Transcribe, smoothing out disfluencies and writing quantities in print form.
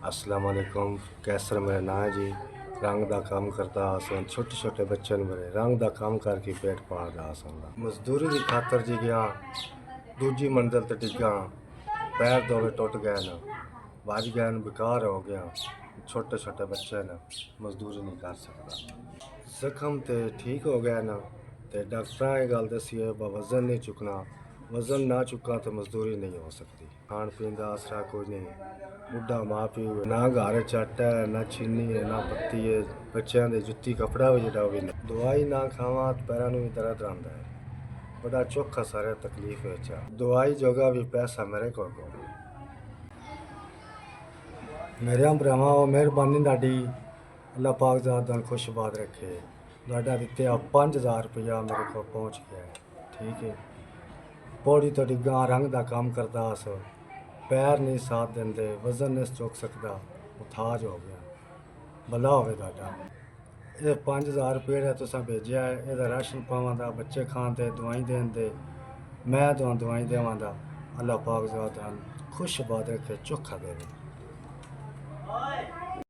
अस्सलाम वालेकुम। कैसर मेरा नाम है जी। रंग दा काम करता आसन, छोटे छोटे बच्चे मेरे रंग दा काम करके पेट पालदा आसन। मजदूरी की खातर जी गया, दूजी मंजिल ते डिग्गा, पैर दोवे टुट गए न, बज गए न, बेकार हो गया। छोटे छोटे बच्चे न, मजदूरी नहीं कर सकता। जख्म ते ठीक हो गया न, ते डॉक्टर ये गल दसी है वजन नहीं चुकना, वजन ना चुका तो मजदूरी नहीं हो सकती। खान पीन का आसरा कोई नहीं, बुढ़ा माँ प्यो ना, घर चाटा है ना, चीनी है ना, पत्ती है, बच्चों के जुत्ती कपड़ा भी जड़ा भी नहीं। दवाई ना खावा तो पैरों में भी दर्द आता है, बड़ा चौखा सारा तकलीफ है। दवाई जोगा भी पैसा मेरे को मेरे भरावां मेहरबानी ताड़ी, अल्लाह पाक ज़ात खुशबाद रखे। लाडा दिते 5000 रुपया मेरे को पहुँच गया है। ठीक है, पौड़ी तो डिग्गा, रंग का काम करता अस, पैर नहीं साथ देंदे, वजन नहीं चुक सकता, मुथाज हो गया। भला होवे ताड़ा। ये 5000 रुपये तुसा भेजा है, यदा राशन पावां, बच्चे खान दे, दवाई देन दे, मैं तो दवाई देवां दा। अल्लाह पाक ज़ात खुशबाद रखे, चोखा देवे।